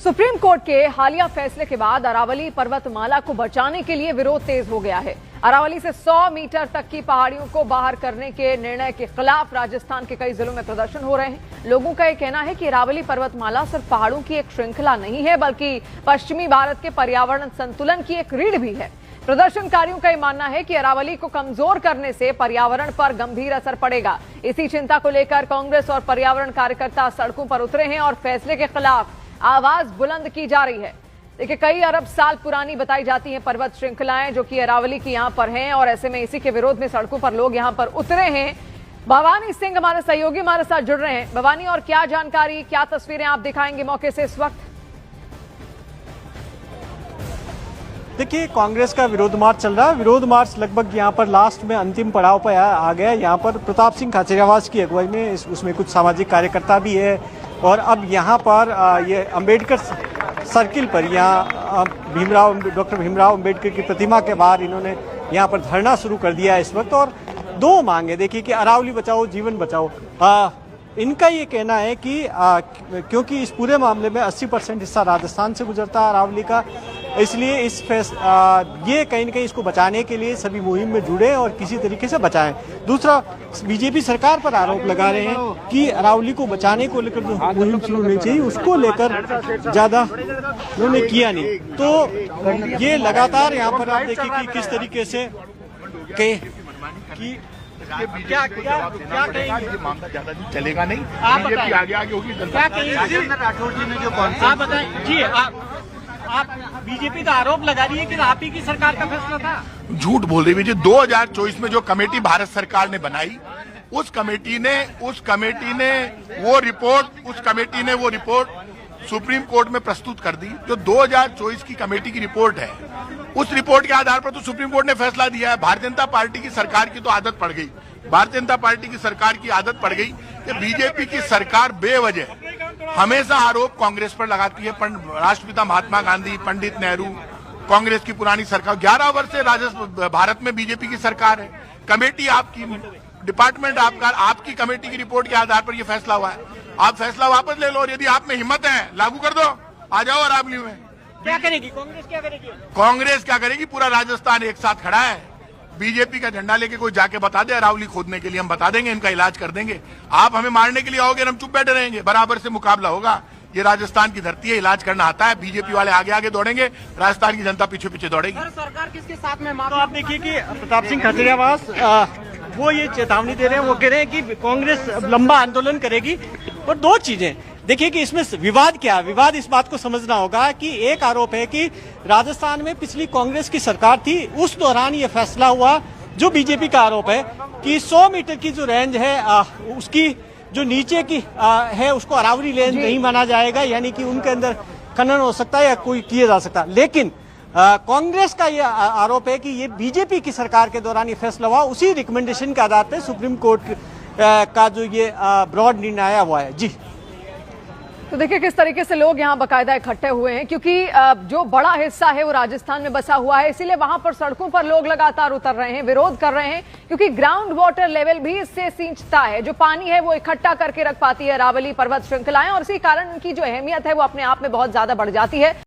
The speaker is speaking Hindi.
सुप्रीम कोर्ट के हालिया फैसले के बाद अरावली पर्वतमाला को बचाने के लिए विरोध तेज हो गया है। अरावली से 100 मीटर तक की पहाड़ियों को बाहर करने के निर्णय के खिलाफ राजस्थान के कई जिलों में प्रदर्शन हो रहे हैं। लोगों का यह कहना है कि अरावली पर्वतमाला सिर्फ पहाड़ों की एक श्रृंखला नहीं है, बल्कि पश्चिमी भारत के पर्यावरण संतुलन की एक रीढ़ भी है। प्रदर्शनकारियों का यह मानना है कि अरावली को कमजोर करने से पर्यावरण पर गंभीर असर पड़ेगा। इसी चिंता को लेकर कांग्रेस और पर्यावरण कार्यकर्ता सड़कों पर उतरे हैं और फैसले के खिलाफ आवाज बुलंद की जा रही है। देखिए, कई अरब साल पुरानी बताई जाती हैं पर्वत श्रृंखलाएं जो कि अरावली की यहां पर हैं, और ऐसे में इसी के विरोध में सड़कों पर लोग यहां पर उतरे हैं। भवानी सिंह हमारे सहयोगी हमारे साथ जुड़ रहे हैं। भवानी, और क्या जानकारी, क्या तस्वीरें आप दिखाएंगे मौके से इस वक्त? देखिए, कांग्रेस का विरोध मार्च चल रहा है। विरोध मार्च लगभग यहाँ पर लास्ट में अंतिम पड़ाव पर आ गया। यहाँ पर प्रताप सिंह खाचरियावास की अगुवाई में उसमें कुछ सामाजिक कार्यकर्ता भी है, और अब यहाँ पर ये अंबेडकर सर्किल पर यहाँ डॉक्टर भीमराव अंबेडकर की प्रतिमा के बाहर इन्होंने यहाँ पर धरना शुरू कर दिया है इस वक्त। और दो मांगे देखिए कि अरावली बचाओ, जीवन बचाओ। इनका ये कहना है कि क्योंकि इस पूरे मामले में 80% हिस्सा राजस्थान से गुजरता है अरावली का, इसलिए ये कहीं न कहीं इसको बचाने के लिए सभी मुहिम में जुड़े और किसी तरीके से बचाएं। दूसरा, बीजेपी सरकार पर आरोप लगा रहे हैं कि अरावली को बचाने को लेकर जो मुहिम शुरू होनी चाहिए उसको लेकर ज्यादा उन्होंने किया नहीं। तो ये लगातार यहाँ पर आप देखिए कि किस तरीके से क्या कहेंगे, मामला ज्यादा दिन चलेगा नहीं। आप बीजेपी आगे होगी। क्या कहेंगे राठौर जी ने जो आप बताएं जी। आप बीजेपी का आरोप लगा रही है कि आप ही की सरकार का फैसला था। झूठ बोल रही है। 2024 में जो कमेटी भारत सरकार ने बनाई, उस कमेटी ने वो रिपोर्ट सुप्रीम कोर्ट में प्रस्तुत कर दी। जो 2024 की कमेटी की रिपोर्ट है, उस रिपोर्ट के आधार पर तो सुप्रीम कोर्ट ने फैसला दिया है। भारतीय जनता पार्टी की सरकार की तो आदत पड़ गई, भारतीय जनता पार्टी की सरकार की आदत पड़ गई कि बीजेपी की सरकार बेवजह हमेशा आरोप कांग्रेस पर लगाती है। राष्ट्रपिता महात्मा गांधी, पंडित नेहरू, कांग्रेस की पुरानी सरकार, 11 वर्ष से भारत में बीजेपी की सरकार है। कमेटी आपकी, डिपार्टमेंट आपकी कमेटी की रिपोर्ट के आधार पर यह फैसला हुआ है। आप फैसला वापस ले लो, और यदि आप में हिम्मत है लागू कर दो। आ जाओ अरावली में। क्या करेगी कांग्रेस? क्या करेगी कांग्रेस? क्या करेगी? पूरा राजस्थान एक साथ खड़ा है। बीजेपी का झंडा लेके कोई जाके बता दे अरावली खोदने के लिए, हम बता देंगे, इनका इलाज कर देंगे। आप हमें मारने के लिए आओगे और हम चुप बैठे रहेंगे? बराबर से मुकाबला होगा। ये राजस्थान की धरती है, इलाज करना आता है। बीजेपी वाले आगे आगे दौड़ेंगे, राजस्थान की जनता पीछे पीछे दौड़ेगी। सरकार किसके साथ में? तो आप देखिए कि प्रताप सिंह खाचरियावास वो ये चेतावनी दे रहे हैं। वो कह रहे हैं कि कांग्रेस लंबा आंदोलन करेगी। और दो चीजें देखिए कि इसमें विवाद क्या है। विवाद इस बात को समझना होगा कि एक आरोप है कि राजस्थान में पिछली कांग्रेस की सरकार थी, उस दौरान ये फैसला हुआ। जो बीजेपी का आरोप है कि 100 मीटर की जो रेंज है उसकी जो नीचे की है उसको अरावली रेंज नहीं माना जाएगा, यानी कि उनके अंदर खनन हो सकता है या कोई किया जा सकता है। लेकिन कांग्रेस का यह आरोप है कि ये बीजेपी की सरकार के दौरान ये फैसला हुआ, उसी रिकमेंडेशन के आधार पर सुप्रीम कोर्ट का जो ये ब्रॉड निर्णय आया हुआ है। जी, तो देखिए किस तरीके से लोग यहाँ बाकायदा इकट्ठे हुए हैं, क्योंकि जो बड़ा हिस्सा है वो राजस्थान में बसा हुआ है, इसीलिए वहां पर सड़कों पर लोग लगातार उतर रहे हैं, विरोध कर रहे हैं, क्योंकि ग्राउंड वाटर लेवल भी इससे सींचता है। जो पानी है वो इकट्ठा करके रख पाती है अरावली पर्वत श्रृंखलाएं, और इसी कारण उनकी जो अहमियत है वो अपने आप में बहुत ज्यादा बढ़ जाती है।